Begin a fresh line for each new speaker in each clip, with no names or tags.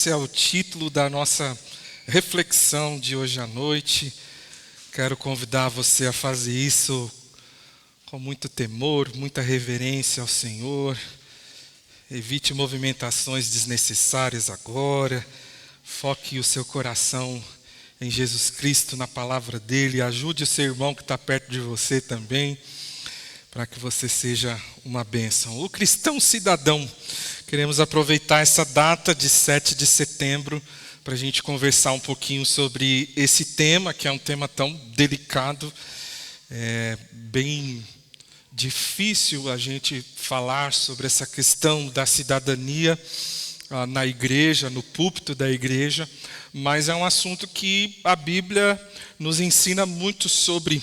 Esse é o título da nossa reflexão de hoje à noite. Quero convidar você a fazer isso com muito temor, muita reverência ao Senhor. Evite movimentações desnecessárias agora. Foque o seu coração em Jesus Cristo, na palavra dele. Ajude o seu irmão que está perto de você também, para que você seja uma bênção. O cristão cidadão. Queremos aproveitar essa data de 7 de setembro para a gente conversar um pouquinho sobre esse tema, que é um tema tão delicado. É bem difícil a gente falar sobre essa questão da cidadania na igreja, no púlpito da igreja, mas é um assunto que a Bíblia nos ensina muito sobre.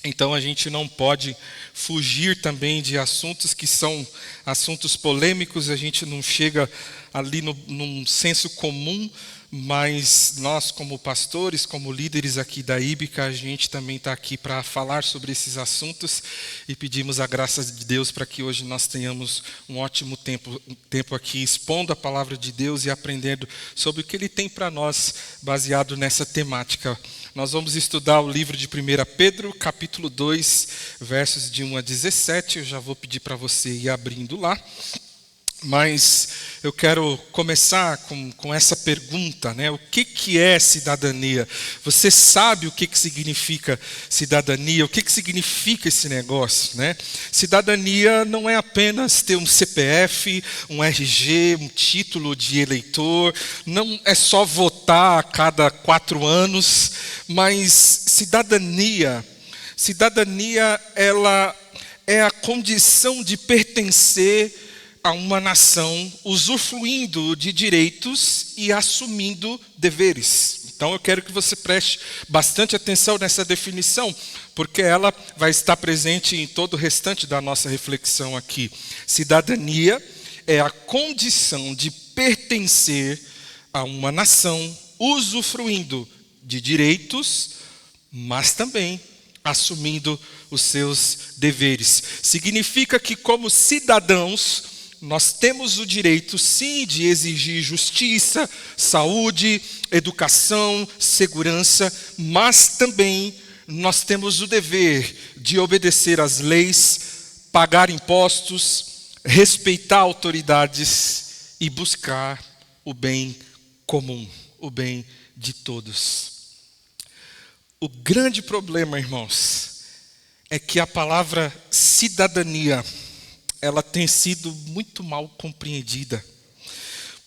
Então a gente não pode fugir também de assuntos que são assuntos polêmicos, a gente não chega ali num senso comum, mas nós como pastores, como líderes aqui da Íbica, a gente também está aqui para falar sobre esses assuntos e pedimos a graça de Deus para que hoje nós tenhamos um ótimo tempo aqui expondo a palavra de Deus e aprendendo sobre o que Ele tem para nós baseado nessa temática. Nós vamos estudar o livro de 1 Pedro, capítulo 2, versos de 1 a 17. Eu já vou pedir para você ir abrindo lá. Mas eu quero começar com essa pergunta, né? O que é cidadania? Você sabe o que significa cidadania? O que significa esse negócio, né? Cidadania não é apenas ter um CPF, um RG, um título de eleitor. Não é só votar a cada 4 anos. Mas cidadania, ela é a condição de pertencer a uma nação, usufruindo de direitos e assumindo deveres. Então eu quero que você preste bastante atenção nessa definição, porque ela vai estar presente em todo o restante da nossa reflexão aqui. Cidadania é a condição de pertencer a uma nação, usufruindo de direitos, mas também assumindo os seus deveres. Significa que, como cidadãos, nós temos o direito, sim, de exigir justiça, saúde, educação, segurança, mas também nós temos o dever de obedecer às leis, pagar impostos, respeitar autoridades e buscar o bem comum, o bem de todos. O grande problema, irmãos, é que a palavra cidadania, ela tem sido muito mal compreendida.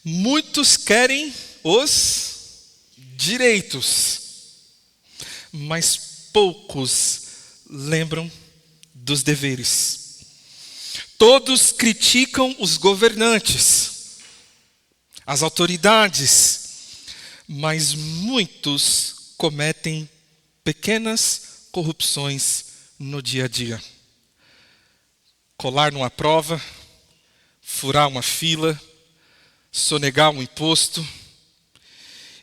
Muitos querem os direitos, mas poucos lembram dos deveres. Todos criticam os governantes, as autoridades, mas muitos cometem pequenas corrupções no dia a dia. Colar numa prova, furar uma fila, sonegar um imposto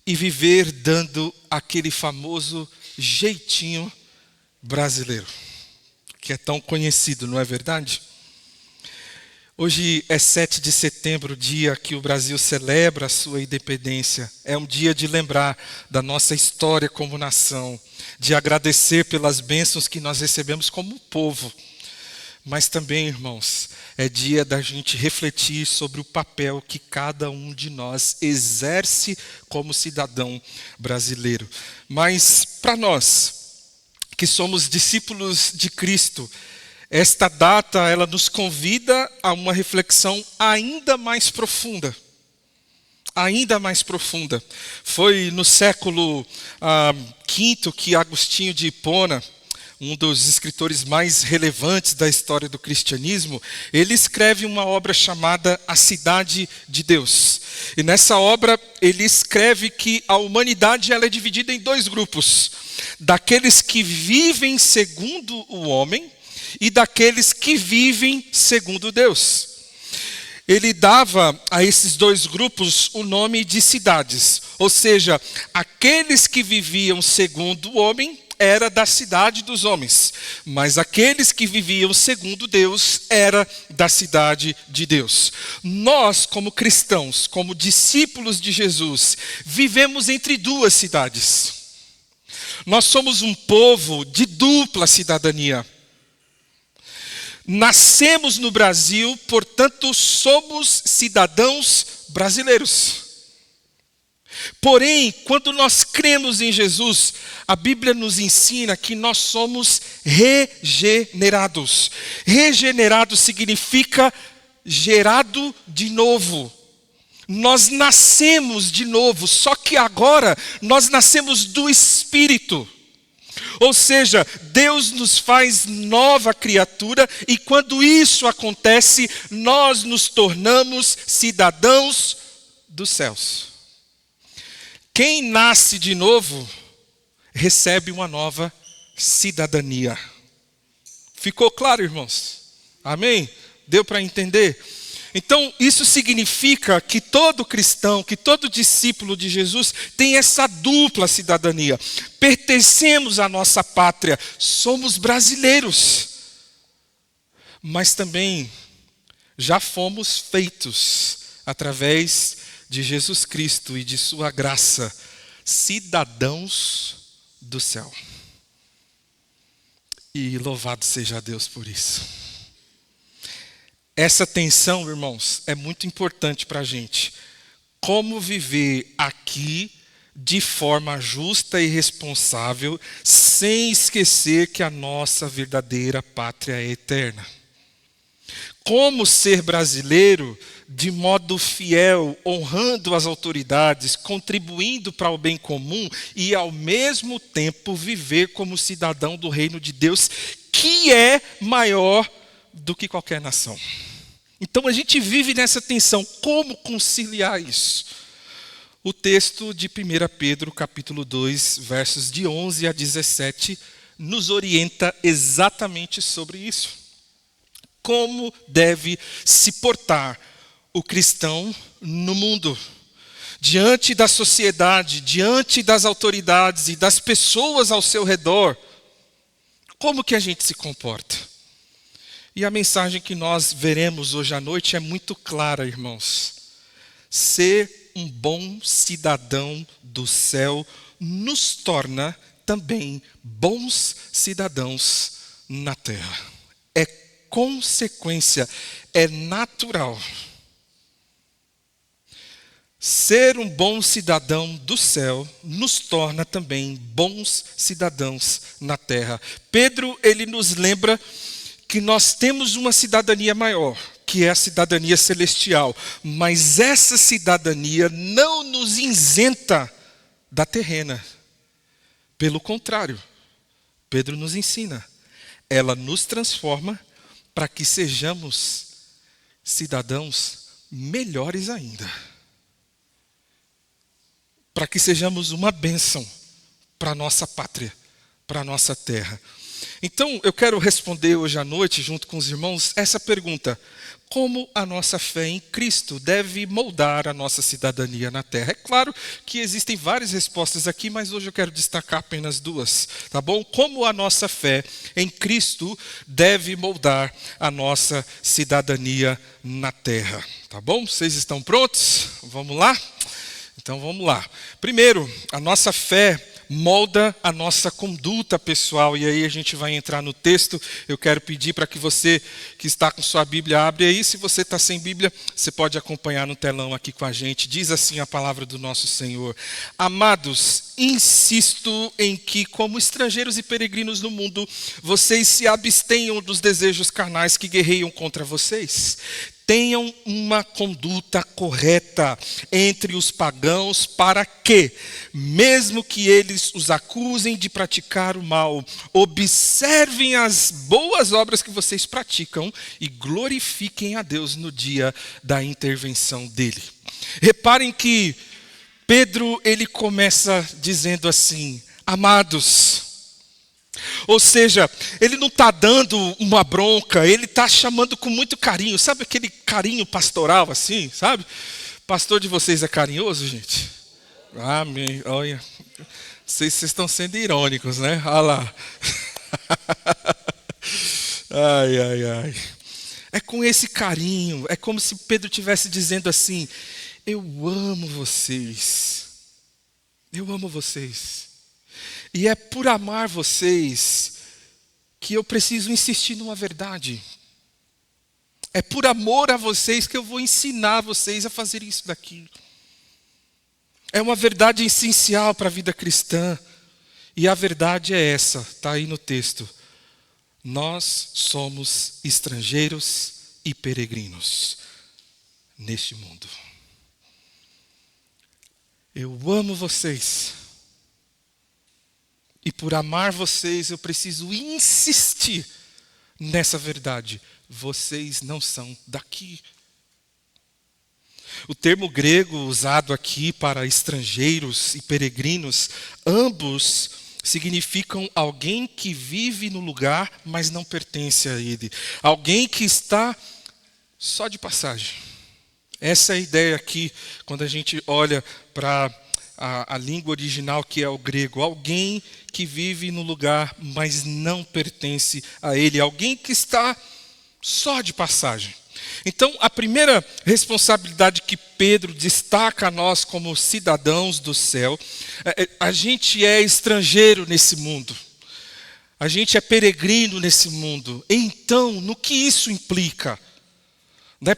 e viver dando aquele famoso jeitinho brasileiro, que é tão conhecido, não é verdade? Hoje é 7 de setembro, dia que o Brasil celebra a sua independência. É um dia de lembrar da nossa história como nação, de agradecer pelas bênçãos que nós recebemos como povo. Mas também, irmãos, é dia da gente refletir sobre o papel que cada um de nós exerce como cidadão brasileiro. Mas para nós, que somos discípulos de Cristo, esta data, ela nos convida a uma reflexão ainda mais profunda. Ainda mais profunda. Foi no século V que Agostinho de Hipona, um dos escritores mais relevantes da história do cristianismo, ele escreve uma obra chamada A Cidade de Deus. E nessa obra ele escreve que a humanidade ela é dividida em 2 grupos. Daqueles que vivem segundo o homem e daqueles que vivem segundo Deus. Ele dava a esses 2 grupos o nome de cidades. Ou seja, aqueles que viviam segundo o homem era da cidade dos homens, mas aqueles que viviam segundo Deus era da cidade de Deus. Nós, como cristãos, como discípulos de Jesus, vivemos entre duas cidades. Nós somos um povo de dupla cidadania. Nascemos no Brasil, portanto, somos cidadãos brasileiros. Porém, quando nós cremos em Jesus, a Bíblia nos ensina que nós somos regenerados. Regenerado significa gerado de novo. Nós nascemos de novo, só que agora nós nascemos do Espírito. Ou seja, Deus nos faz nova criatura e quando isso acontece, nós nos tornamos cidadãos dos céus. Quem nasce de novo, recebe uma nova cidadania. Ficou claro, irmãos? Amém? Deu para entender? Então, isso significa que todo cristão, que todo discípulo de Jesus tem essa dupla cidadania. Pertencemos à nossa pátria, somos brasileiros. Mas também já fomos feitos, através de Jesus Cristo e de sua graça, cidadãos do céu. E louvado seja Deus por isso. Essa tensão, irmãos, é muito importante para a gente. Como viver aqui de forma justa e responsável, sem esquecer que a nossa verdadeira pátria é eterna. Como ser brasileiro de modo fiel, honrando as autoridades, contribuindo para o bem comum e, ao mesmo tempo, viver como cidadão do reino de Deus, que é maior do que qualquer nação. Então a gente vive nessa tensão. Como conciliar isso? O texto de 1 Pedro, capítulo 2, versos de 11 a 17, nos orienta exatamente sobre isso. Como deve se portar o cristão no mundo, diante da sociedade, diante das autoridades e das pessoas ao seu redor. Como que a gente se comporta? E a mensagem que nós veremos hoje à noite é muito clara, irmãos. Ser um bom cidadão do céu nos torna também bons cidadãos na terra. É consequência, é natural. Ser um bom cidadão do céu nos torna também bons cidadãos na terra. Pedro, ele nos lembra que nós temos uma cidadania maior, que é a cidadania celestial. Mas essa cidadania não nos isenta da terrena. Pelo contrário, Pedro nos ensina. Ela nos transforma para que sejamos cidadãos melhores ainda. Para que sejamos uma bênção para a nossa pátria, para a nossa terra. Então, eu quero responder hoje à noite, junto com os irmãos, essa pergunta. Como a nossa fé em Cristo deve moldar a nossa cidadania na terra? É claro que existem várias respostas aqui, mas hoje eu quero destacar apenas duas, tá bom? Como a nossa fé em Cristo deve moldar a nossa cidadania na terra, tá bom? Vocês estão prontos? Vamos lá? Então vamos lá. Primeiro, a nossa fé molda a nossa conduta pessoal. E aí a gente vai entrar no texto. Eu quero pedir para que você que está com sua Bíblia, abre aí. Se você está sem Bíblia, você pode acompanhar no telão aqui com a gente. Diz assim a palavra do nosso Senhor. Amados, insisto em que, como estrangeiros e peregrinos no mundo, vocês se abstenham dos desejos carnais que guerreiam contra vocês. Tenham uma conduta correta entre os pagãos para que, mesmo que eles os acusem de praticar o mal, observem as boas obras que vocês praticam e glorifiquem a Deus no dia da intervenção dele. Reparem que Pedro, ele começa dizendo assim, amados. Ou seja, ele não está dando uma bronca, ele está chamando com muito carinho. Sabe aquele carinho pastoral assim, sabe? Pastor de vocês é carinhoso, gente? Amém. Olha, Vocês estão sendo irônicos, né? Olha lá. Ai, ai, ai. É com esse carinho, é como se Pedro estivesse dizendo assim: eu amo vocês. Eu amo vocês. E é por amar vocês que eu preciso insistir numa verdade. É por amor a vocês que eu vou ensinar vocês a fazer isso daqui. É uma verdade essencial para a vida cristã. E a verdade é essa, está aí no texto. Nós somos estrangeiros e peregrinos neste mundo. Eu amo vocês. E por amar vocês, eu preciso insistir nessa verdade. Vocês não são daqui. O termo grego usado aqui para estrangeiros e peregrinos, ambos significam alguém que vive no lugar, mas não pertence a ele. Alguém que está só de passagem. Essa é a ideia aqui, quando a gente olha para a língua original, que é o grego. Alguém que vive no lugar, mas não pertence a ele. Alguém que está só de passagem. Então, a primeira responsabilidade que Pedro destaca a nós como cidadãos do céu, a gente é estrangeiro nesse mundo. A gente é peregrino nesse mundo. Então, no que isso implica?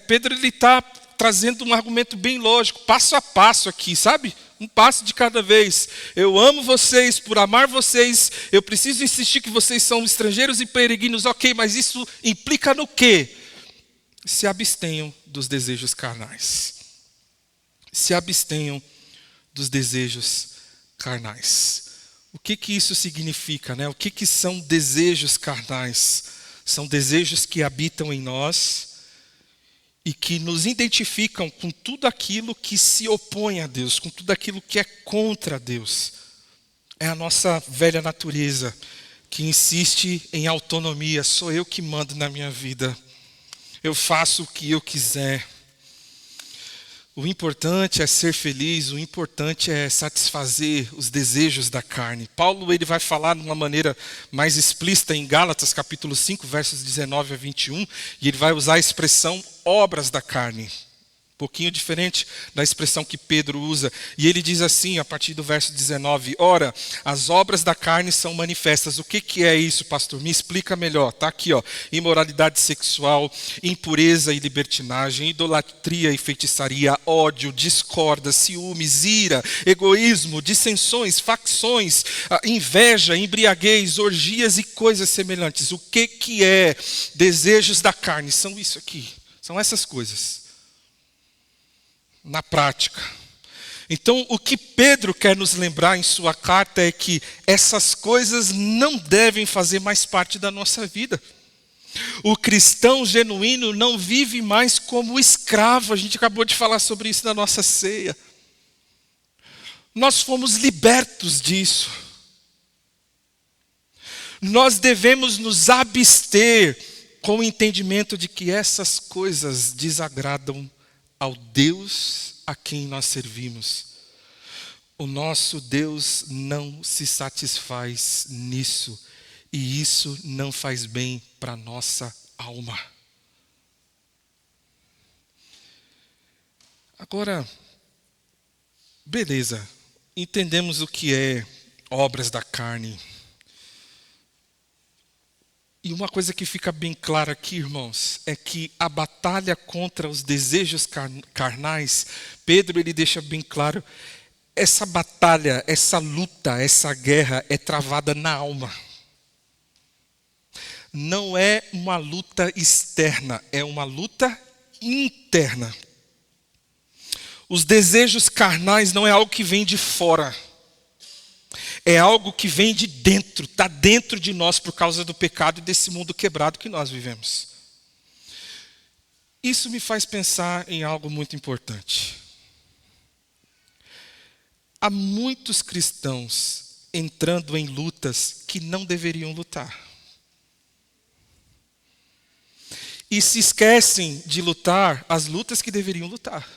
Pedro está trazendo um argumento bem lógico, passo a passo aqui, sabe? Um passo de cada vez. Eu amo vocês, por amar vocês, eu preciso insistir que vocês são estrangeiros e peregrinos, ok, mas isso implica no quê? Se abstenham dos desejos carnais. Se abstenham dos desejos carnais. O que isso significa, né? O que são desejos carnais? São desejos que habitam em nós e que nos identificam com tudo aquilo que se opõe a Deus, com tudo aquilo que é contra Deus. É a nossa velha natureza que insiste em autonomia. Sou eu que mando na minha vida. Eu faço o que eu quiser. O importante é ser feliz, o importante é satisfazer os desejos da carne. Paulo ele vai falar de uma maneira mais explícita em Gálatas capítulo 5, versos 19 a 21, e ele vai usar a expressão obras da carne. Um pouquinho diferente da expressão que Pedro usa. E ele diz assim, a partir do verso 19, ora, as obras da carne são manifestas. O que é isso, pastor? Me explica melhor. Está aqui, ó. Imoralidade sexual, impureza e libertinagem, idolatria e feitiçaria, ódio, discórdia, ciúmes, ira, egoísmo, dissensões, facções, inveja, embriaguez, orgias e coisas semelhantes. O que é desejos da carne? São isso aqui. São essas coisas. Na prática. Então, o que Pedro quer nos lembrar em sua carta é que essas coisas não devem fazer mais parte da nossa vida. O cristão genuíno não vive mais como escravo. A gente acabou de falar sobre isso na nossa ceia. Nós fomos libertos disso. Nós devemos nos abster com o entendimento de que essas coisas desagradam ao Deus a quem nós servimos. O nosso Deus não se satisfaz nisso, e isso não faz bem para a nossa alma. Agora, beleza, entendemos o que é obras da carne. E uma coisa que fica bem clara aqui, irmãos, é que a batalha contra os desejos carnais, Pedro ele deixa bem claro, essa batalha, essa luta, essa guerra é travada na alma. Não é uma luta externa, é uma luta interna. Os desejos carnais não é algo que vem de fora. É algo que vem de dentro, está dentro de nós por causa do pecado e desse mundo quebrado que nós vivemos. Isso me faz pensar em algo muito importante. Há muitos cristãos entrando em lutas que não deveriam lutar. E se esquecem de lutar as lutas que deveriam lutar.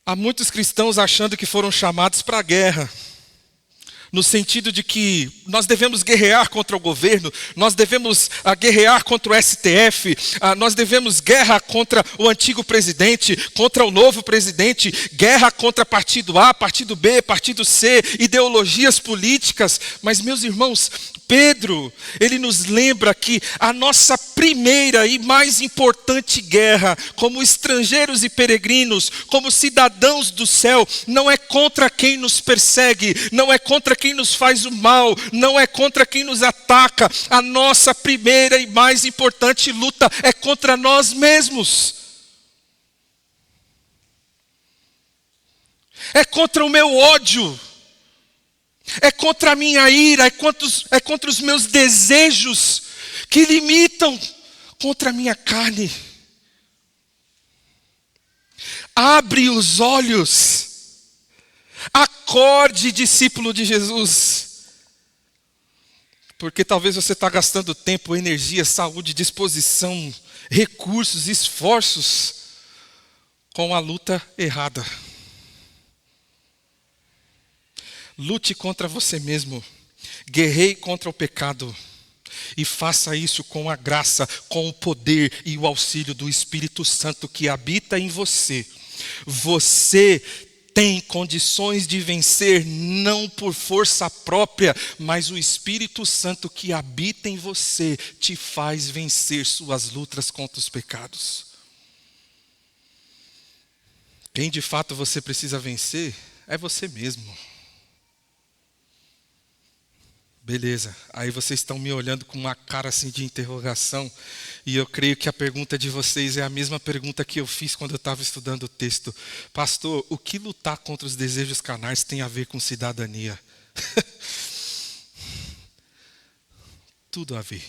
Há muitos cristãos achando que foram chamados para a guerra, no sentido de que nós devemos guerrear contra o governo, nós devemos guerrear contra o STF, nós devemos guerra contra o antigo presidente, contra o novo presidente, guerra contra partido A, partido B, partido C, ideologias políticas. Mas, meus irmãos, Pedro, ele nos lembra que a nossa primeira e mais importante guerra, como estrangeiros e peregrinos, como cidadãos do céu, não é contra quem nos persegue, não é contra quem nos faz o mal, não é contra quem nos ataca. A nossa primeira e mais importante luta é contra nós mesmos. É contra o meu ódio. É contra a minha ira, é contra os meus desejos que limitam contra a minha carne. Abre os olhos. Acorde, discípulo de Jesus. Porque talvez você está gastando tempo, energia, saúde, disposição, recursos, esforços com a luta errada. Lute contra você mesmo, guerreie contra o pecado e faça isso com a graça, com o poder e o auxílio do Espírito Santo que habita em você. Você tem condições de vencer não por força própria, mas o Espírito Santo que habita em você te faz vencer suas lutas contra os pecados. Quem de fato você precisa vencer é você mesmo. Beleza, aí vocês estão me olhando com uma cara assim de interrogação, e eu creio que a pergunta de vocês é a mesma pergunta que eu fiz quando eu estava estudando o texto. Pastor, o que lutar contra os desejos carnais tem a ver com cidadania? Tudo a ver.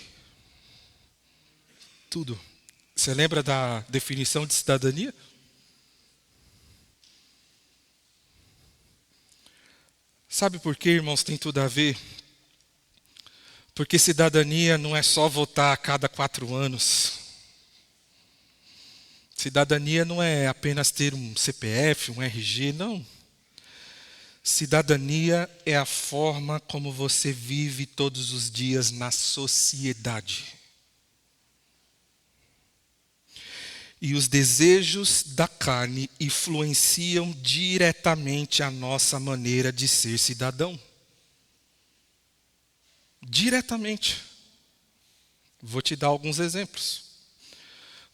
Tudo. Você lembra da definição de cidadania? Sabe por que, irmãos, tem tudo a ver? Porque cidadania não é só votar a cada 4 anos. Cidadania não é apenas ter um CPF, um RG, não. Cidadania é a forma como você vive todos os dias na sociedade. E os desejos da carne influenciam diretamente a nossa maneira de ser cidadão. Diretamente. Vou te dar alguns exemplos.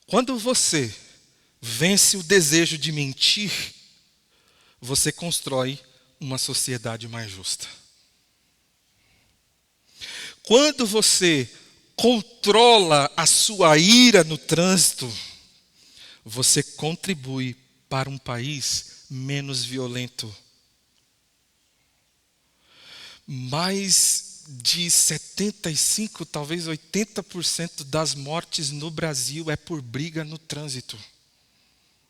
Quando você vence o desejo de mentir, você constrói uma sociedade mais justa. Quando você controla a sua ira no trânsito, você contribui para um país menos violento. Mais de 75%, talvez 80% das mortes no Brasil é por briga no trânsito.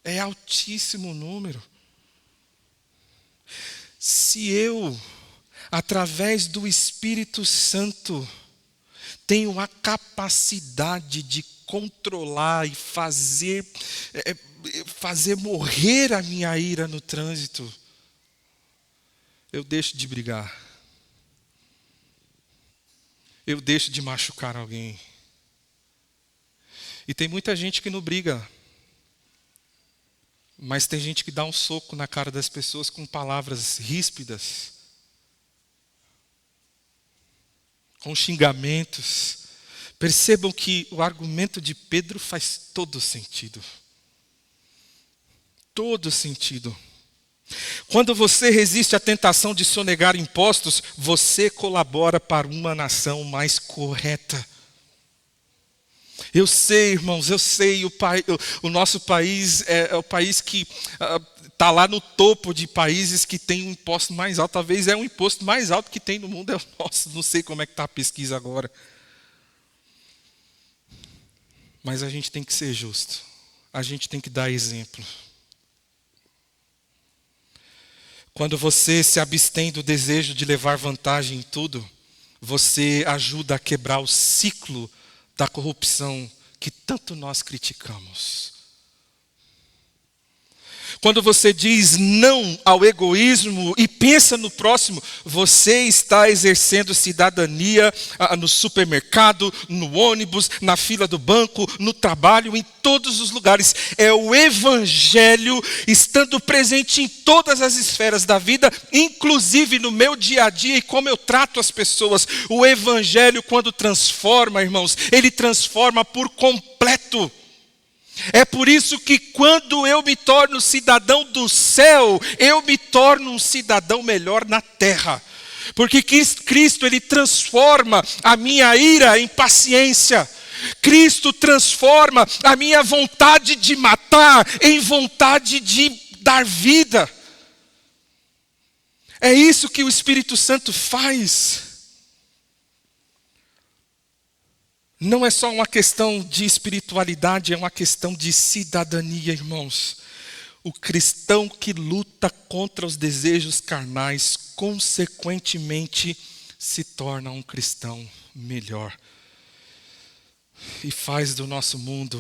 É altíssimo número. Se eu, através do Espírito Santo, tenho a capacidade de controlar e fazer morrer a minha ira no trânsito, eu deixo de brigar. Eu deixo de machucar alguém. E tem muita gente que não briga. Mas tem gente que dá um soco na cara das pessoas com palavras ríspidas. Com xingamentos. Percebam que o argumento de Pedro faz todo sentido. Todo sentido. Quando você resiste à tentação de sonegar impostos, você colabora para uma nação mais correta. Eu sei, irmãos, eu sei, o nosso país é o país que está lá no topo de países que tem um imposto mais alto. Talvez é o imposto mais alto que tem no mundo, é o nosso. Não sei como é que está a pesquisa agora. Mas a gente tem que ser justo. A gente tem que dar exemplo. Quando você se abstém do desejo de levar vantagem em tudo, você ajuda a quebrar o ciclo da corrupção que tanto nós criticamos. Quando você diz não ao egoísmo e pensa no próximo, você está exercendo cidadania no supermercado, no ônibus, na fila do banco, no trabalho, em todos os lugares. É o evangelho estando presente em todas as esferas da vida, inclusive no meu dia a dia e como eu trato as pessoas. O evangelho, quando transforma, irmãos, ele transforma por completo. É por isso que quando eu me torno cidadão do céu, eu me torno um cidadão melhor na terra. Porque Cristo, ele transforma a minha ira em paciência. Cristo transforma a minha vontade de matar em vontade de dar vida. É isso que o Espírito Santo faz. Não é só uma questão de espiritualidade, é uma questão de cidadania, irmãos. O cristão que luta contra os desejos carnais, consequentemente, se torna um cristão melhor. E faz do nosso mundo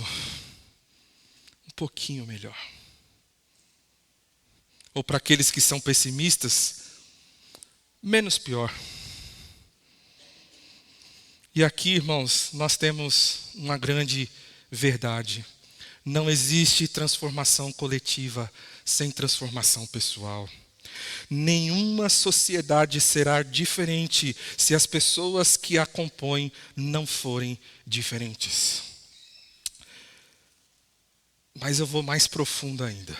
um pouquinho melhor. Ou para aqueles que são pessimistas, menos pior. E aqui, irmãos, nós temos uma grande verdade. Não existe transformação coletiva sem transformação pessoal. Nenhuma sociedade será diferente se as pessoas que a compõem não forem diferentes. Mas eu vou mais profundo ainda.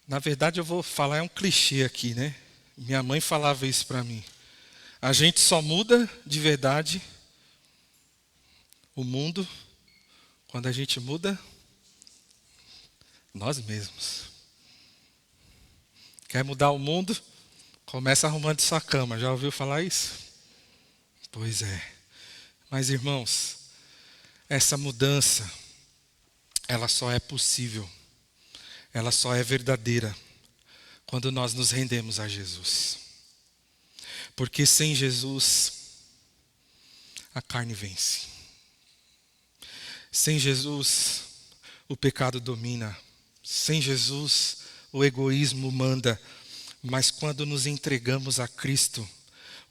Na verdade, eu vou falar, é um clichê aqui, né? Minha mãe falava isso para mim. A gente só muda de verdade o mundo quando a gente muda nós mesmos. Quer mudar o mundo? Começa arrumando sua cama. Já ouviu falar isso? Pois é. Mas, irmãos, essa mudança, ela só é possível, ela só é verdadeira quando nós nos rendemos a Jesus. Porque sem Jesus, a carne vence. Sem Jesus, o pecado domina. Sem Jesus, o egoísmo manda. Mas quando nos entregamos a Cristo,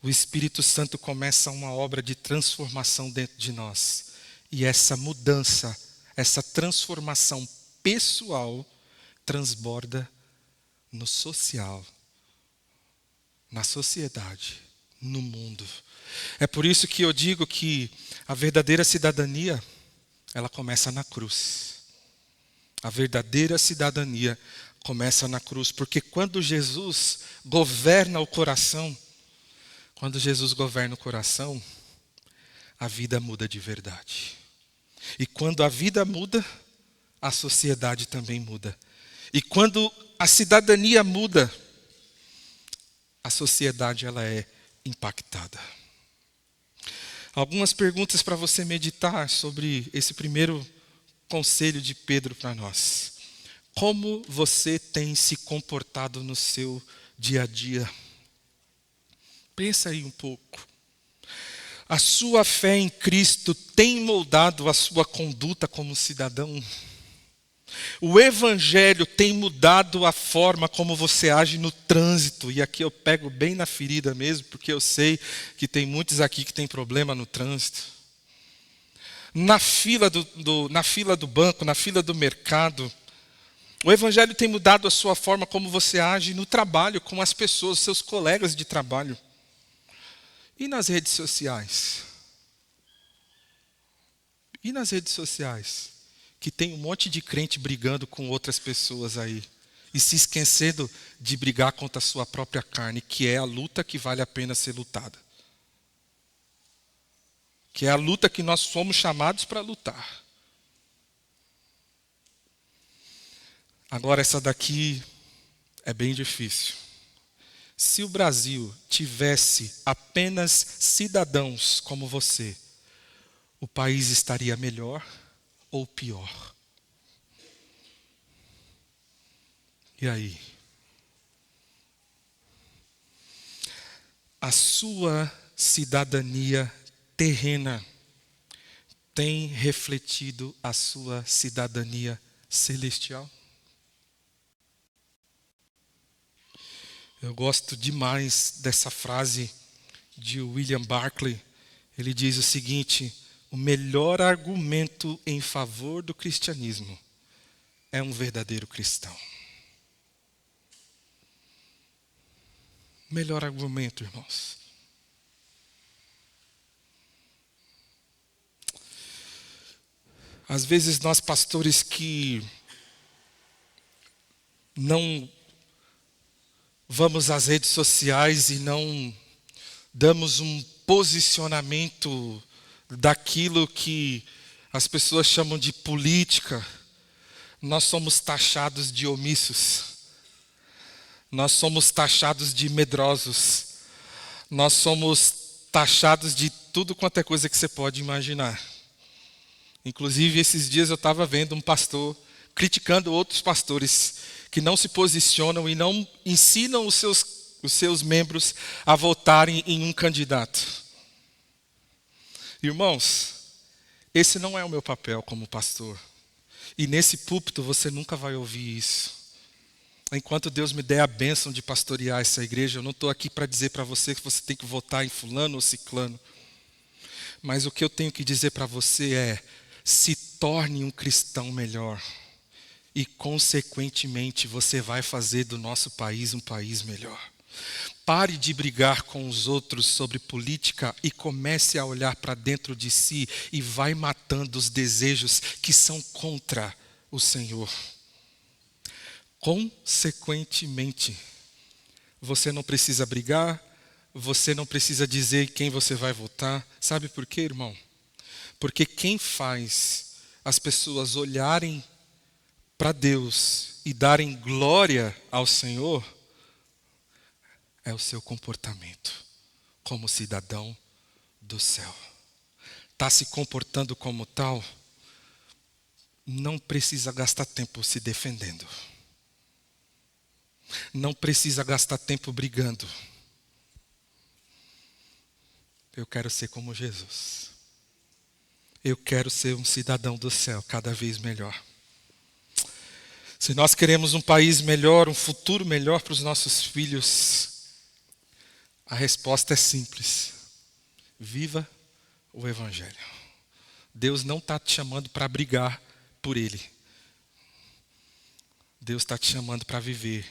o Espírito Santo começa uma obra de transformação dentro de nós. E essa mudança, essa transformação pessoal, transborda no social, na sociedade, no mundo. É por isso que eu digo que a verdadeira cidadania, ela começa na cruz. A verdadeira cidadania começa na cruz, porque quando Jesus governa o coração, a vida muda de verdade. E quando a vida muda, a sociedade também muda. E quando a cidadania muda, a sociedade ela é impactada. Algumas perguntas para você meditar sobre esse primeiro conselho de Pedro para nós. Como você tem se comportado no seu dia a dia? Pensa aí um pouco. A sua fé em Cristo tem moldado a sua conduta como cidadão? O evangelho tem mudado a forma como você age no trânsito. E aqui eu pego bem na ferida mesmo, porque eu sei que tem muitos aqui que têm problema no trânsito. Na fila do banco, na fila do mercado. O evangelho tem mudado a sua forma como você age no trabalho, com as pessoas, seus colegas de trabalho. E nas redes sociais? E nas redes sociais? Que tem um monte de crente brigando com outras pessoas aí. E se esquecendo de brigar contra a sua própria carne, que é a luta que vale a pena ser lutada. Que é a luta que nós somos chamados para lutar. Agora essa daqui é bem difícil. Se o Brasil tivesse apenas cidadãos como você, o país estaria melhor ou pior? E aí? A sua cidadania terrena tem refletido a sua cidadania celestial. Eu gosto demais dessa frase de William Barclay. Ele diz o seguinte: o melhor argumento em favor do cristianismo é um verdadeiro cristão. Melhor argumento, irmãos. Às vezes nós pastores que não vamos às redes sociais e não damos um posicionamento daquilo que as pessoas chamam de política, nós somos taxados de omissos, nós somos taxados de medrosos, nós somos taxados de tudo quanto é coisa que você pode imaginar. Inclusive, esses dias eu estava vendo um pastor criticando outros pastores que não se posicionam e não ensinam os seus membros a votarem em um candidato. Irmãos, esse não é o meu papel como pastor. E nesse púlpito você nunca vai ouvir isso. Enquanto Deus me der a bênção de pastorear essa igreja, eu não estou aqui para dizer para você que você tem que votar em fulano ou ciclano. Mas o que eu tenho que dizer para você é: se torne um cristão melhor. E, consequentemente, você vai fazer do nosso país um país melhor. Pare de brigar com os outros sobre política e comece a olhar para dentro de si e vai matando os desejos que são contra o Senhor. Consequentemente, você não precisa brigar, você não precisa dizer quem você vai votar. Sabe por quê, irmão? Porque quem faz as pessoas olharem para Deus e darem glória ao Senhor é o seu comportamento como cidadão do céu. Está se comportando como tal? Não precisa gastar tempo se defendendo. Não precisa gastar tempo brigando. Eu quero ser como Jesus. Eu quero ser um cidadão do céu cada vez melhor. Se nós queremos um país melhor, um futuro melhor para os nossos filhos, a resposta é simples: viva o Evangelho. Deus não está te chamando para brigar por Ele. Deus está te chamando para viver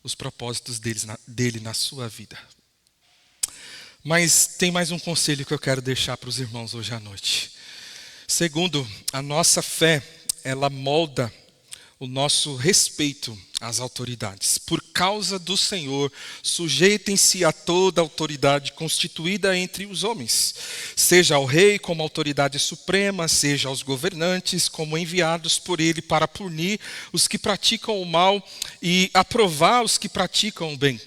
os propósitos dele na sua vida. Mas tem mais um conselho que eu quero deixar para os irmãos hoje à noite. Segundo, a nossa fé, ela molda o nosso respeito às autoridades. Por causa do Senhor, sujeitem-se a toda autoridade constituída entre os homens, seja ao rei como autoridade suprema, seja aos governantes como enviados por ele para punir os que praticam o mal e aprovar os que praticam o bem.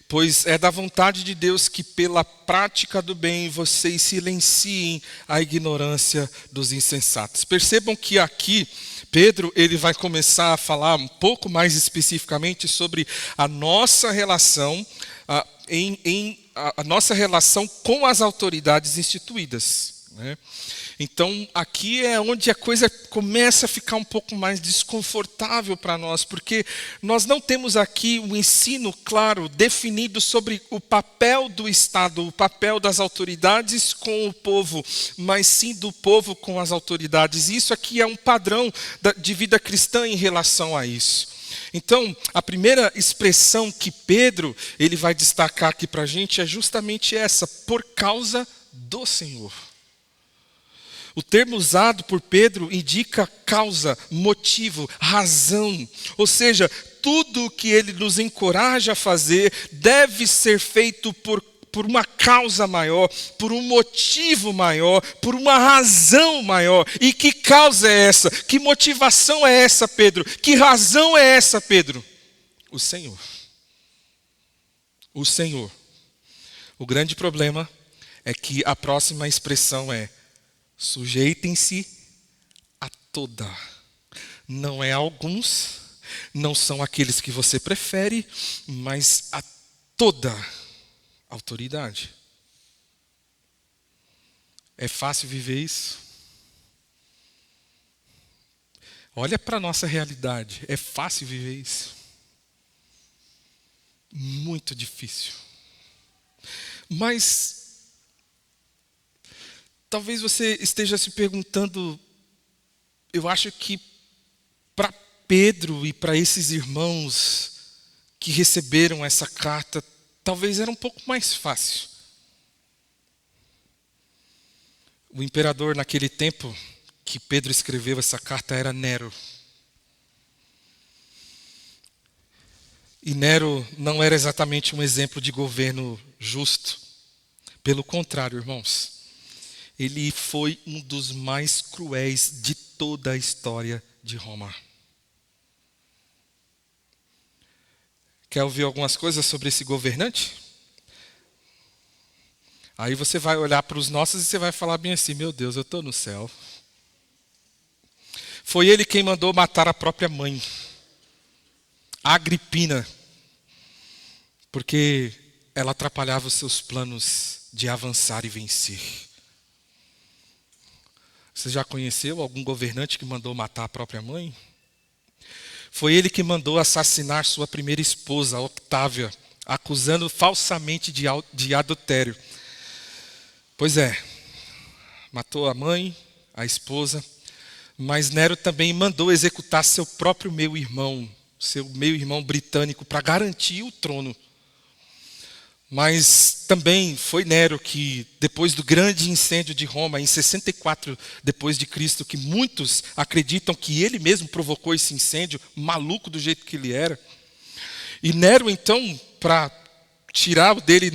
Pois é da vontade de Deus que pela prática do bem vocês silenciem a ignorância dos insensatos. Percebam que aqui Pedro ele vai começar a falar um pouco mais especificamente sobre a nossa relação, a nossa relação com as autoridades instituídas, né? Então, aqui é onde a coisa começa a ficar um pouco mais desconfortável para nós, porque nós não temos aqui um ensino claro, definido sobre o papel do Estado, o papel das autoridades com o povo, mas sim do povo com as autoridades. E isso aqui é um padrão de vida cristã em relação a isso. Então, a primeira expressão que Pedro ele vai destacar aqui para a gente é justamente essa: por causa do Senhor. O termo usado por Pedro indica causa, motivo, razão. Ou seja, tudo o que ele nos encoraja a fazer deve ser feito por uma causa maior, por um motivo maior, por uma razão maior. E que causa é essa? Que motivação é essa, Pedro? Que razão é essa, Pedro? O Senhor. O Senhor. O grande problema é que a próxima expressão é: sujeitem-se a toda. Não é alguns, não são aqueles que você prefere, mas a toda autoridade. É fácil viver isso? Olha para a nossa realidade. É fácil viver isso? Muito difícil. Mas talvez você esteja se perguntando, eu acho que para Pedro e para esses irmãos que receberam essa carta, talvez era um pouco mais fácil. O imperador naquele tempo que Pedro escreveu essa carta era Nero. E Nero não era exatamente um exemplo de governo justo. Pelo contrário, irmãos, ele foi um dos mais cruéis de toda a história de Roma. Quer ouvir algumas coisas sobre esse governante? Aí você vai olhar para os nossos e você vai falar bem assim, meu Deus, eu estou no céu. Foi ele quem mandou matar a própria mãe, Agripina, porque ela atrapalhava os seus planos de avançar e vencer. Você já conheceu algum governante que mandou matar a própria mãe? Foi ele que mandou assassinar sua primeira esposa, Octávia, acusando falsamente de adultério. Pois é, matou a mãe, a esposa, mas Nero também mandou executar seu próprio meio-irmão britânico, para garantir o trono. Mas também foi Nero que, depois do grande incêndio de Roma, em 64 depois de Cristo, que muitos acreditam que ele mesmo provocou esse incêndio, maluco do jeito que ele era. E Nero, então, para tirar o dele,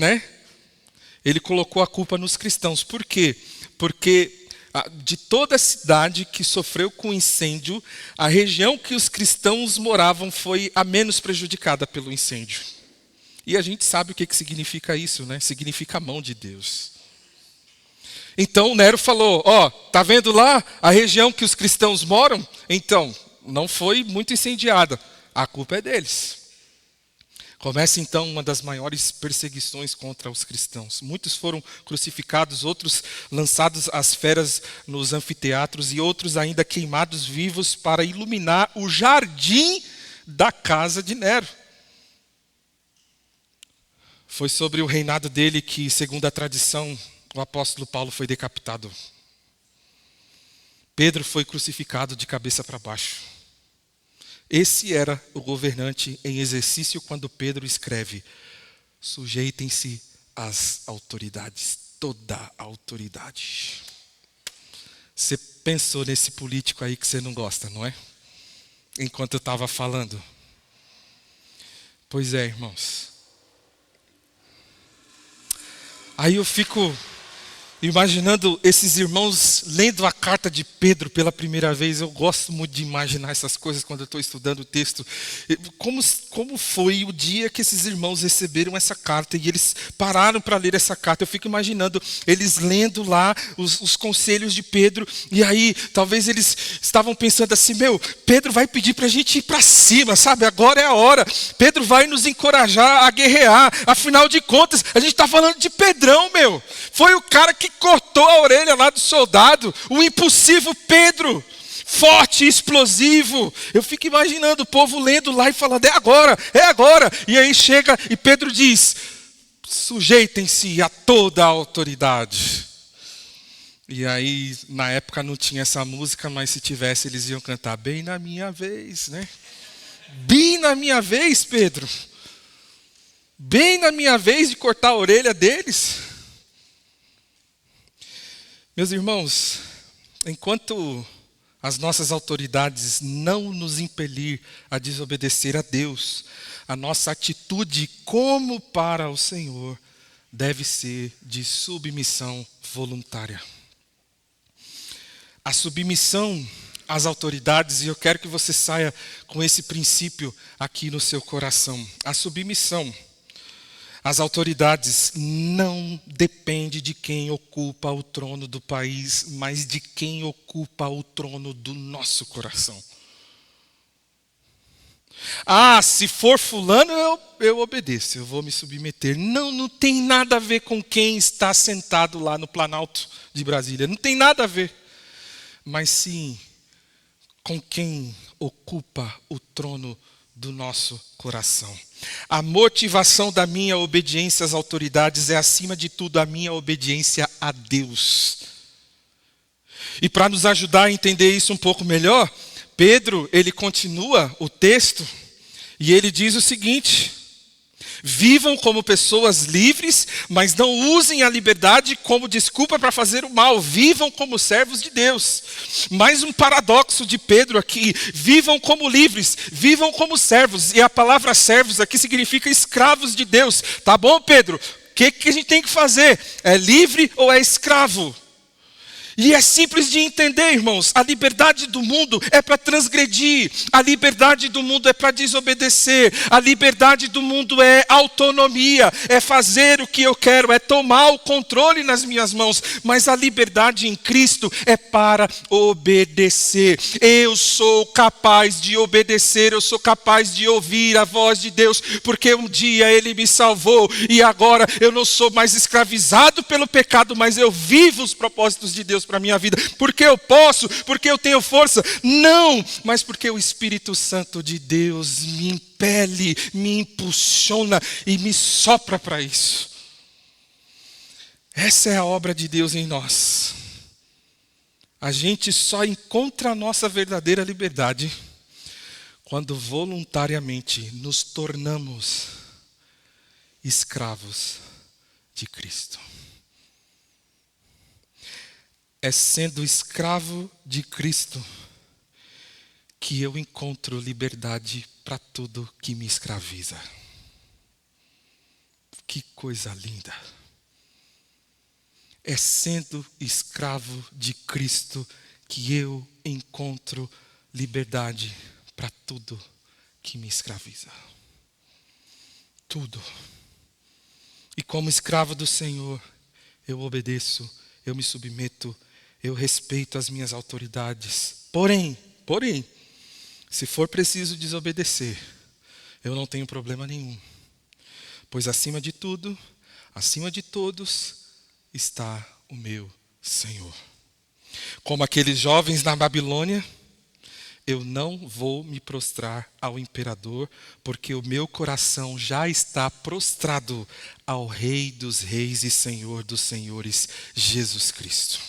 ele colocou a culpa nos cristãos. Por quê? Porque de toda a cidade que sofreu com o incêndio, a região que os cristãos moravam foi a menos prejudicada pelo incêndio. E a gente sabe o que significa isso, Significa a mão de Deus. Então Nero falou, tá vendo lá a região que os cristãos moram? Então, não foi muito incendiada, a culpa é deles. Começa então uma das maiores perseguições contra os cristãos. Muitos foram crucificados, outros lançados às feras nos anfiteatros e outros ainda queimados vivos para iluminar o jardim da casa de Nero. Foi sobre o reinado dele que, segundo a tradição, o apóstolo Paulo foi decapitado. Pedro foi crucificado de cabeça para baixo. Esse era o governante em exercício quando Pedro escreve: sujeitem-se às autoridades, toda a autoridade. Você pensou nesse político aí que você não gosta, não é? Enquanto eu estava falando. Pois é, irmãos. Aí eu fico imaginando esses irmãos lendo a carta de Pedro pela primeira vez. Eu gosto muito de imaginar essas coisas quando eu estou estudando o texto. Como foi o dia que esses irmãos receberam essa carta e eles pararam para ler essa carta. Eu fico imaginando eles lendo lá os conselhos de Pedro. E aí talvez eles estavam pensando assim, Pedro vai pedir para a gente ir para cima, sabe? Agora é a hora. Pedro vai nos encorajar a guerrear. Afinal de contas, a gente está falando de Pedrão, Foi o cara que cortou a orelha lá do soldado, o impulsivo Pedro, forte e explosivo. Eu fico imaginando o povo lendo lá e falando, é agora. E aí chega e Pedro diz, sujeitem-se a toda a autoridade. E aí, na época não tinha essa música, mas se tivesse eles iam cantar, bem na minha vez, Bem na minha vez, Pedro. Bem na minha vez de cortar a orelha deles. Meus irmãos, enquanto as nossas autoridades não nos impelir a desobedecer a Deus, a nossa atitude como para o Senhor deve ser de submissão voluntária. A submissão às autoridades, e eu quero que você saia com esse princípio aqui no seu coração. A submissão às autoridades não depende de quem ocupa o trono do país, mas de quem ocupa o trono do nosso coração. Se for fulano, eu obedeço, eu vou me submeter. Não tem nada a ver com quem está sentado lá no Planalto de Brasília. Não tem nada a ver. Mas sim com quem ocupa o trono do nosso coração. A motivação da minha obediência às autoridades é, acima de tudo, a minha obediência a Deus. E para nos ajudar a entender isso um pouco melhor, Pedro, ele continua o texto e ele diz o seguinte: vivam como pessoas livres, mas não usem a liberdade como desculpa para fazer o mal. Vivam como servos de Deus. Mais um paradoxo de Pedro aqui. Vivam como livres, vivam como servos. E a palavra servos aqui significa escravos de Deus. Tá bom, Pedro? O que a gente tem que fazer? É livre ou é escravo? E é simples de entender, irmãos. A liberdade do mundo é para transgredir. A liberdade do mundo é para desobedecer. A liberdade do mundo é autonomia. É fazer o que eu quero. É tomar o controle nas minhas mãos. Mas a liberdade em Cristo é para obedecer. Eu sou capaz de obedecer. Eu sou capaz de ouvir a voz de Deus. Porque um dia Ele me salvou. E agora eu não sou mais escravizado pelo pecado. Mas eu vivo os propósitos de Deus para a minha vida. Porque eu posso, porque eu tenho força. Não, mas porque o Espírito Santo de Deus me impele, me impulsiona e me sopra para isso. Essa é a obra de Deus em nós. A gente só encontra a nossa verdadeira liberdade quando voluntariamente nos tornamos escravos de Cristo. É sendo escravo de Cristo que eu encontro liberdade para tudo que me escraviza. Que coisa linda! É sendo escravo de Cristo que eu encontro liberdade para tudo que me escraviza. Tudo. E como escravo do Senhor, eu obedeço, eu me submeto, eu respeito as minhas autoridades. Porém, se for preciso desobedecer, eu não tenho problema nenhum. Pois acima de tudo, acima de todos, está o meu Senhor. Como aqueles jovens na Babilônia, eu não vou me prostrar ao imperador, porque o meu coração já está prostrado ao Rei dos Reis e Senhor dos Senhores, Jesus Cristo.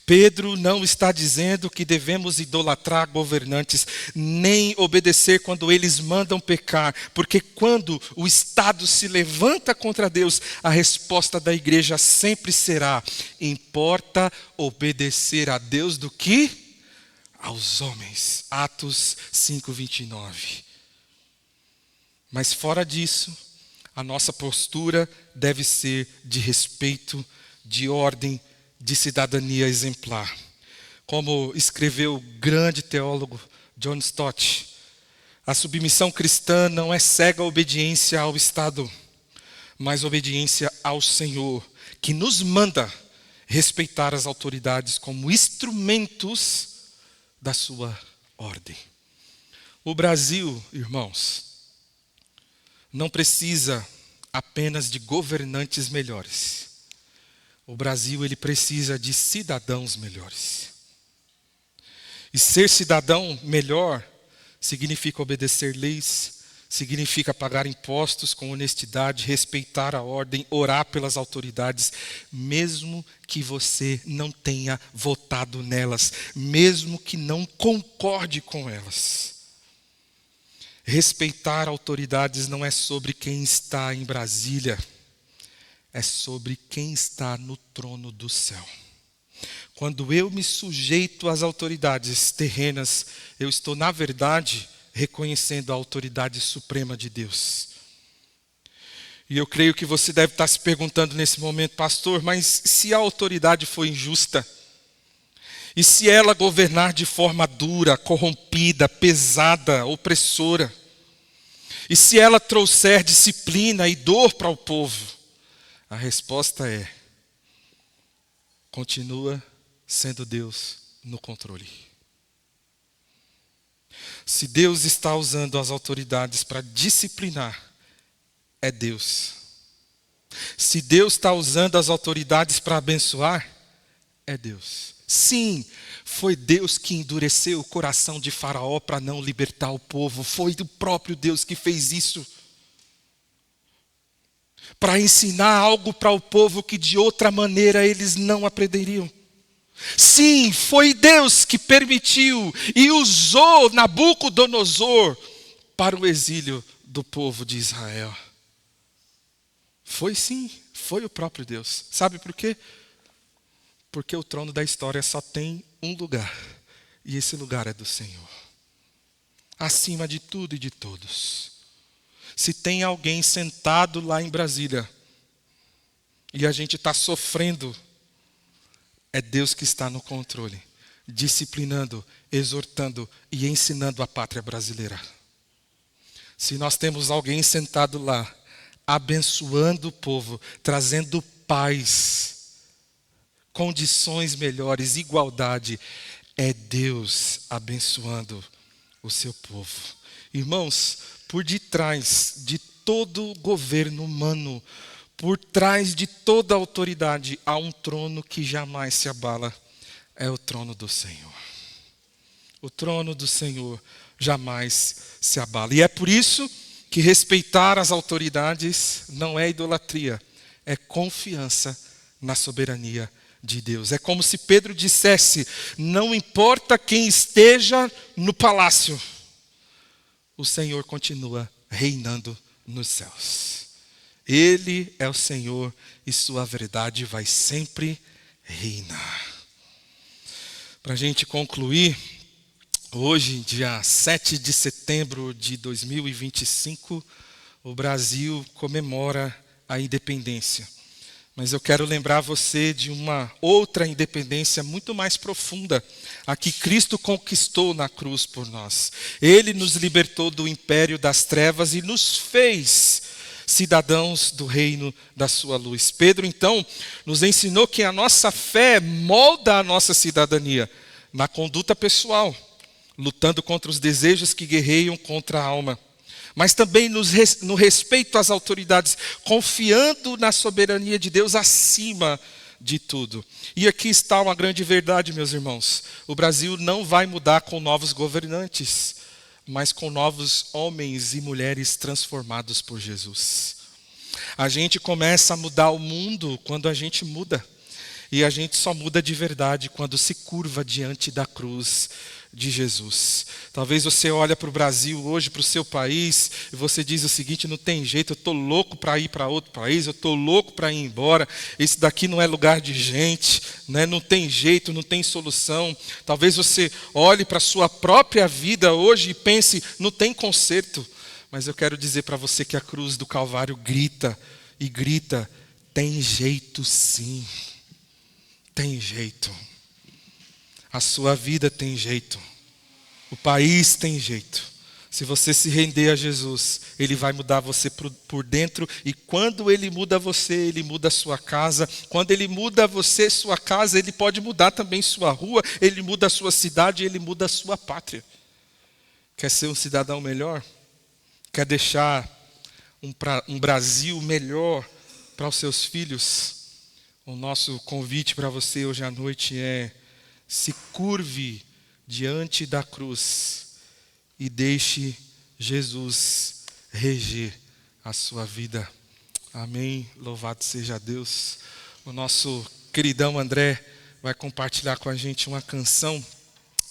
Pedro não está dizendo que devemos idolatrar governantes, nem obedecer quando eles mandam pecar, porque quando o Estado se levanta contra Deus, a resposta da igreja sempre será: importa obedecer a Deus do que aos homens. Atos 5:29. Mas fora disso, a nossa postura deve ser de respeito, de ordem, de cidadania exemplar. Como escreveu o grande teólogo John Stott, a submissão cristã não é cega obediência ao Estado, mas obediência ao Senhor, que nos manda respeitar as autoridades como instrumentos da sua ordem. O Brasil, irmãos, não precisa apenas de governantes melhores. O Brasil, ele precisa de cidadãos melhores. E ser cidadão melhor significa obedecer leis, significa pagar impostos com honestidade, respeitar a ordem, orar pelas autoridades, mesmo que você não tenha votado nelas, mesmo que não concorde com elas. Respeitar autoridades não é sobre quem está em Brasília, é sobre quem está no trono do céu. Quando eu me sujeito às autoridades terrenas, eu estou, na verdade, reconhecendo a autoridade suprema de Deus. E eu creio que você deve estar se perguntando nesse momento: pastor, mas se a autoridade for injusta? E se ela governar de forma dura, corrompida, pesada, opressora? E se ela trouxer disciplina e dor para o povo? A resposta é: continua sendo Deus no controle. Se Deus está usando as autoridades para disciplinar, é Deus. Se Deus está usando as autoridades para abençoar, é Deus. Sim, foi Deus que endureceu o coração de Faraó para não libertar o povo. Foi o próprio Deus que fez isso. Para ensinar algo para o povo que de outra maneira eles não aprenderiam. Sim, foi Deus que permitiu e usou Nabucodonosor para o exílio do povo de Israel. Foi sim, foi o próprio Deus. Sabe por quê? Porque o trono da história só tem um lugar, e esse lugar é do Senhor. Acima de tudo e de todos. Se tem alguém sentado lá em Brasília, e a gente está sofrendo, é Deus que está no controle, disciplinando, exortando e ensinando a pátria brasileira. Se nós temos alguém sentado lá, abençoando o povo, trazendo paz, condições melhores, igualdade, é Deus abençoando o seu povo. Irmãos, por detrás de todo governo humano, por trás de toda autoridade, há um trono que jamais se abala, é o trono do Senhor. O trono do Senhor jamais se abala. E é por isso que respeitar as autoridades não é idolatria, é confiança na soberania de Deus. É como se Pedro dissesse: não importa quem esteja no palácio, o Senhor continua reinando nos céus. Ele é o Senhor e sua verdade vai sempre reinar. Para a gente concluir, hoje, dia 7 de setembro de 2025, o Brasil comemora a independência. Mas eu quero lembrar você de uma outra independência muito mais profunda, a que Cristo conquistou na cruz por nós. Ele nos libertou do império das trevas e nos fez cidadãos do reino da sua luz. Pedro, então, nos ensinou que a nossa fé molda a nossa cidadania na conduta pessoal, lutando contra os desejos que guerreiam contra a alma, mas também no respeito às autoridades, confiando na soberania de Deus acima de tudo. E aqui está uma grande verdade, meus irmãos. O Brasil não vai mudar com novos governantes, mas com novos homens e mulheres transformados por Jesus. A gente começa a mudar o mundo quando a gente muda. E a gente só muda de verdade quando se curva diante da cruz de Jesus. Talvez você olhe para o Brasil hoje, para o seu país, e você diz o seguinte: não tem jeito, eu estou louco para ir para outro país, eu estou louco para ir embora, esse daqui não é lugar de gente, né? Não tem jeito, não tem solução. Talvez você olhe para a sua própria vida hoje e pense: não tem conserto. Mas eu quero dizer para você que a cruz do Calvário grita e grita: tem jeito sim, tem jeito. A sua vida tem jeito. O país tem jeito. Se você se render a Jesus, Ele vai mudar você por dentro. E quando Ele muda você, Ele muda a sua casa. Quando Ele muda você, sua casa, Ele pode mudar também sua rua. Ele muda a sua cidade, Ele muda a sua pátria. Quer ser um cidadão melhor? Quer deixar um Brasil melhor para os seus filhos? O nosso convite para você hoje à noite é: se curve diante da cruz e deixe Jesus reger a sua vida. Amém. Louvado seja Deus. O nosso queridão André vai compartilhar com a gente uma canção.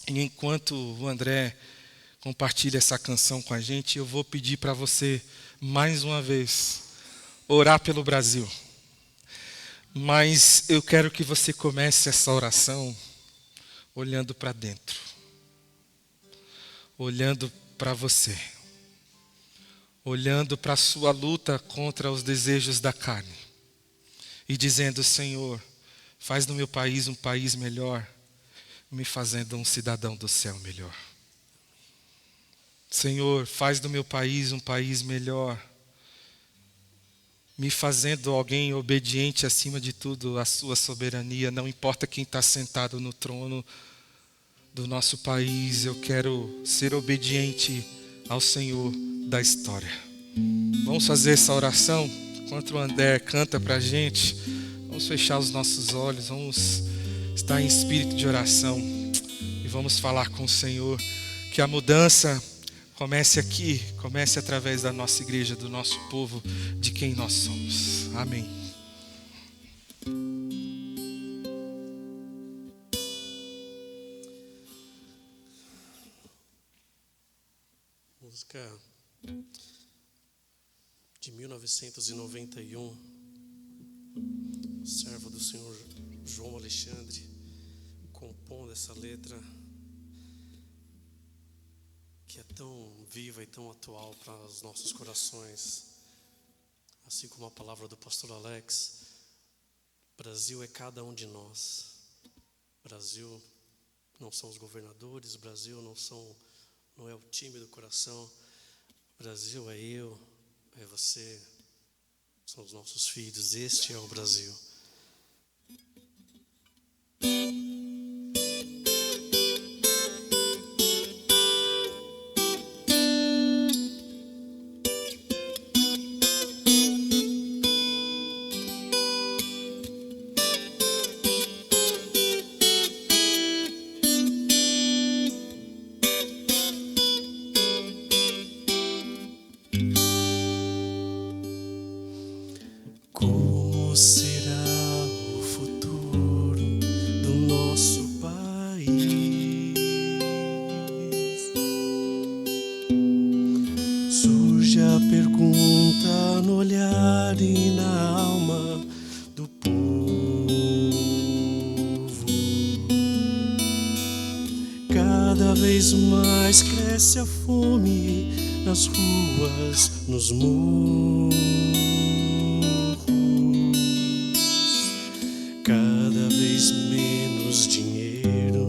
E enquanto o André compartilha essa canção com a gente, eu vou pedir para você, mais uma vez, orar pelo Brasil. Mas eu quero que você comece essa oração olhando para dentro, olhando para você, olhando para a sua luta contra os desejos da carne e dizendo: Senhor, faz do meu país um país melhor, me fazendo um cidadão do céu melhor. Senhor, faz do meu país um país melhor, me fazendo alguém obediente acima de tudo à sua soberania. Não importa quem está sentado no trono do nosso país, eu quero ser obediente ao Senhor da história. Vamos fazer essa oração enquanto o André canta para a gente. Vamos fechar os nossos olhos, vamos estar em espírito de oração e vamos falar com o Senhor. Que a mudança comece aqui, comece através da nossa igreja, do nosso povo, de quem nós somos. Amém.
Música de 1991, servo do Senhor João Alexandre compondo essa letra que é tão viva e tão atual para os nossos corações, assim como a palavra do pastor Alex. Brasil é cada um de nós. Brasil não são os governadores, Brasil não é o time do coração. Brasil é eu, é você, são os nossos filhos. Este é o Brasil. Como será o futuro do nosso país? Surge a pergunta no olhar e na alma do povo. Cada vez mais cresce a fome nas ruas, nos morros. Cada vez menos dinheiro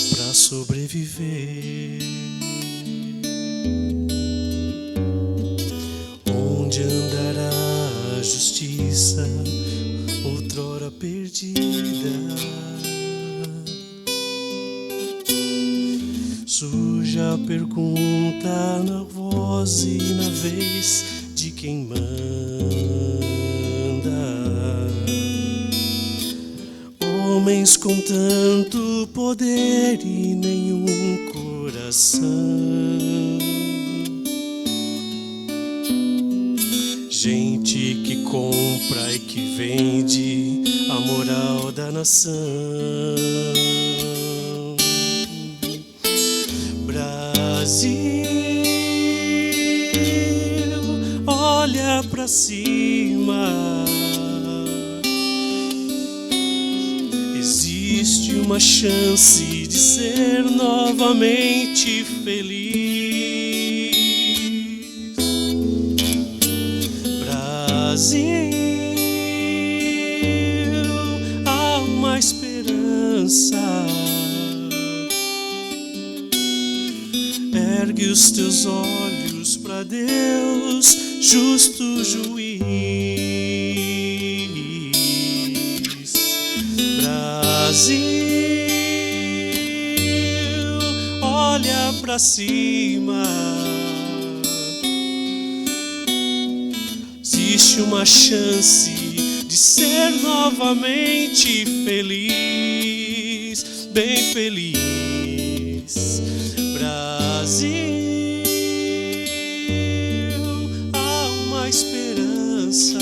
para sobreviver. Onde andará a justiça, outrora perdida? Surge a pergunta na voz e na vez de quem manda. Homens com tanto poder e nenhum coração. Gente que compra e que vende a moral da nação. Brasil, olha pra cima. Existe uma chance de ser novamente feliz. Brasil, há uma esperança. Ergue os teus olhos para Deus, justo juiz. Brasil, olha para cima. Existe uma chance de ser novamente feliz, bem feliz. Brasil, há uma esperança.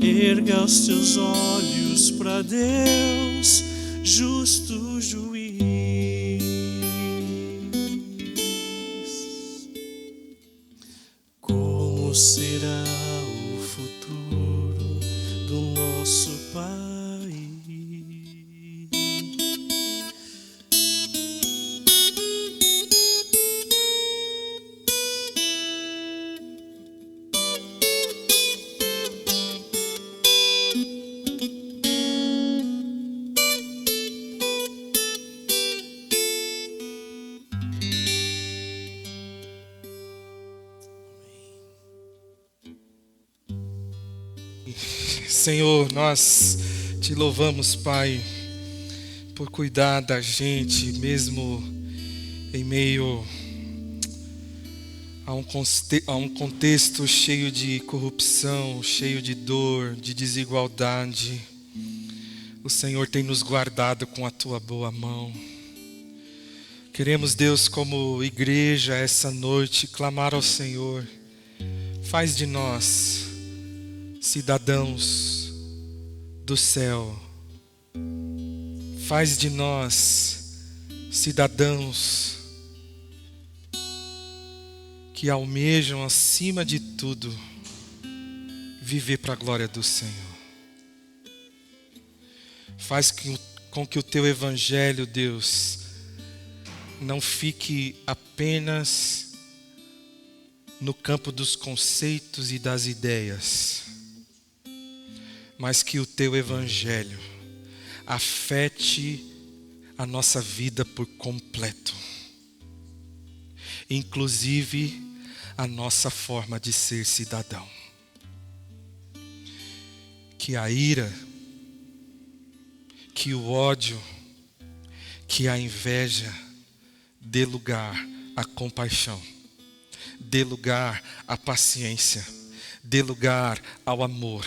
Erga os teus olhos para Deus, justo juiz. Como será o futuro do nosso país?
Senhor, nós te louvamos, Pai, por cuidar da gente, mesmo em meio Há um contexto cheio de corrupção, cheio de dor, de desigualdade. O Senhor tem nos guardado com a tua boa mão. Queremos, Deus, como igreja, essa noite, clamar ao Senhor. Faz de nós cidadãos do céu. Faz de nós cidadãos que almejam, acima de tudo, viver para a glória do Senhor. Faz com que o teu evangelho, Deus, não fique apenas no campo dos conceitos e das ideias, mas que o teu evangelho afete a nossa vida por completo, inclusive a nossa forma de ser cidadão. Que a ira, que o ódio, que a inveja dê lugar à compaixão, dê lugar à paciência, dê lugar ao amor.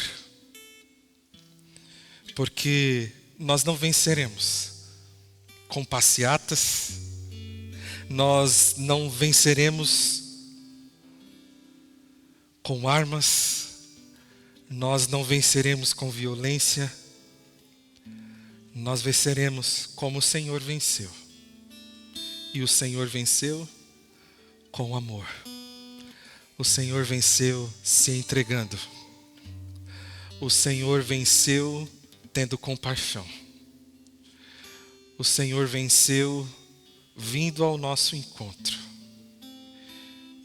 Porque nós não venceremos com passeatas, nós não venceremos com armas, nós não venceremos com violência, nós venceremos como o Senhor venceu. E o Senhor venceu com amor. O Senhor venceu se entregando. O Senhor venceu tendo compaixão. O Senhor venceu vindo ao nosso encontro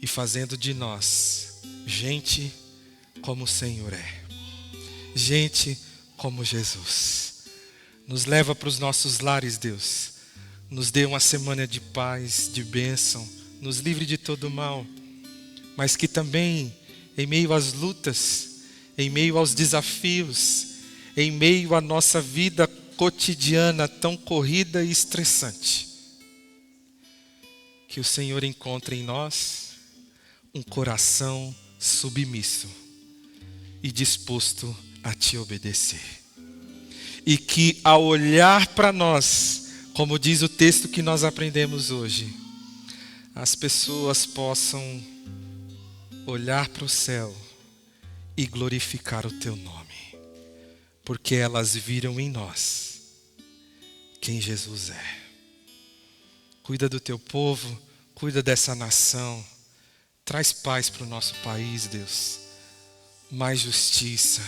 e fazendo de nós gente como o Senhor é. Gente como Jesus. Nos leva para os nossos lares, Deus. Nos dê uma semana de paz, de bênção. Nos livre de todo mal. Mas que também, em meio às lutas, em meio aos desafios, em meio à nossa vida cotidiana tão corrida e estressante, que o Senhor encontre em nós um coração submisso e disposto a te obedecer. E que ao olhar para nós, como diz o texto que nós aprendemos hoje, as pessoas possam olhar para o céu e glorificar o teu nome, porque elas viram em nós quem Jesus é. Cuida do teu povo, cuida dessa nação, traz paz para o nosso país, Deus, mais justiça,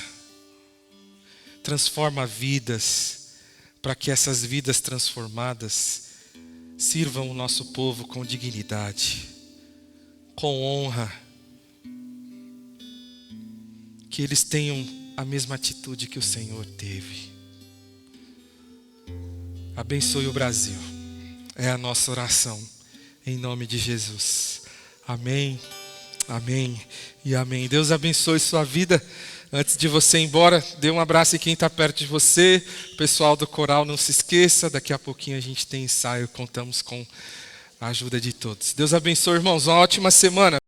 transforma vidas, para que essas vidas transformadas sirvam o nosso povo com dignidade, com honra, que eles tenham a mesma atitude que o Senhor teve. Abençoe o Brasil, é a nossa oração, em nome de Jesus. Amém, amém e amém. Deus abençoe sua vida. Antes de você ir embora, dê um abraço em quem está perto de você. Pessoal do coral, não se esqueça, daqui a pouquinho a gente tem ensaio, contamos com a ajuda de todos. Deus abençoe, irmãos, uma ótima semana.